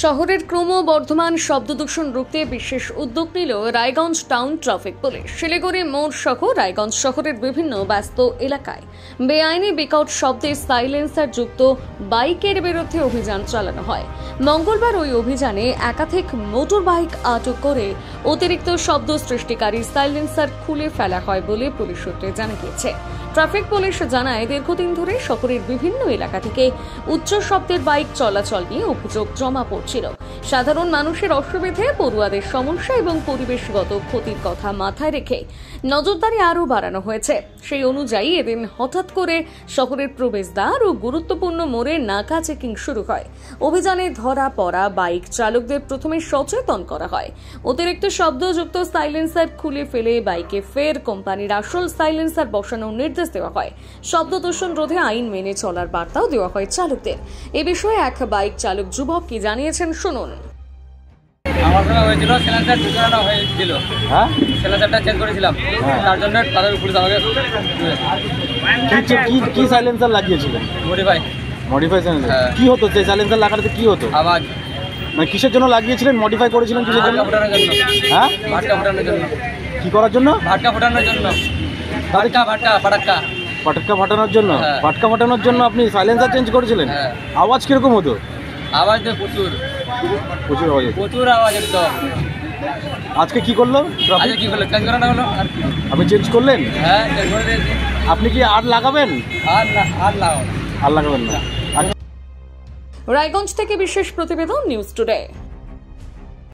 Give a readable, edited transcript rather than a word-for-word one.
শহরের ক্রমবর্ধমান শব্দদূষণ রুখতে বিশেষ উদ্যোগ নিল Raiganj town traffic police. Siliguri মোড় সহ রায়গঞ্জ শহরের বিভিন্ন ব্যস্ত এলাকায় বেআইনি বিকট শব্দে সাইলেন্সার যুক্ত বাইকের বিরুদ্ধে অভিযান চালানো হয়। মঙ্গলবার ওই অভিযানে একাধিক মোটর বাইক আটক করে অতিরিক্ত শব্দ সৃষ্টিকারী সাইলেন্সার খুলে ফেলা হয় বলে পুলিশ সূত্রে জানা গিয়েছে। ট্রাফিক পুলিশ জানায়, দীর্ঘদিন ধরে শহরের বিভিন্ন এলাকা থেকে উচ্চ শব্দের বাইক চলাচল নিয়ে অভিযোগ জমা পড়ছিল। সাধারণ মানুষের অসুবিধে, পড়ুয়াদের সমস্যা এবং পরিবেশগত ক্ষতির কথা মাথায় রেখে নজরদারি আরও বাড়ানো হয়েছে। সেই অনুযায়ী এদিন হঠাৎ করে শহরের প্রবেশদ্বার ও গুরুত্বপূর্ণ মোড়ে নাকা চেকিং শুরু হয়। অভিযানে ধরা পড়া বাইক চালকদের প্রথমে সচেতন করা হয়। অতিরিক্ত শব্দযুক্ত সাইলেন্সার খুলে ফেলে বাইকে ফের কোম্পানির আসল সাইলেন্সার বসানোর নির্দেশ দেওয়া হয়। শব্দ দূষণ রোধে আইন মেনে চলার বার্তাও দেওয়া হয় চালকদের। এ বিষয়ে এক বাইক চালক যুবক কি জানিয়েছেন শুনুন। আমার সঙ্গে হয়েছিল সিলিন্ডার ঢুকানো হয়েছিল, হ্যাঁ সিলিন্ডারটা চেঞ্জ করেছিলাম, তার জন্য তাদের পুলিশ আমাকে কি সাইলেন্সার লাগিয়েছিলেন? Modify silencer. কি হতো সেই সাইলেন্সার লাগাতে? কি হতো? আওয়াজ। মানে কিসের জন্য লাগিয়েছিলেন? মডিফাই করেছিলেন কিসের জন্য? ফোটানোর জন্য। হ্যাঁ, ভাটকা ফোটানোর জন্য। কি করার জন্য? ভাটকা ফোটানোর জন্য। ফাটাক্কা ফাটানোর জন্য। ফাটকা ফাটানোর জন্য আপনি সাইলেন্সার চেঞ্জ করেছিলেন? আওয়াজ কিরকম হতো? আওয়াজ তো প্রচুর আওয়াজ, প্রচুর আওয়াজ একদম। আজকে কি করলো? আজকে কি করলো? চেঞ্জ করানো হলো। আপনি চেঞ্জ করলেন? হ্যাঁ, চেঞ্জ করে দিয়েছি। আপনি কি আর লাগাবেন? আর লাগাবেন না। রায়গঞ্জ থেকে বিশেষ প্রতিবেদন, নিউজ টুডে।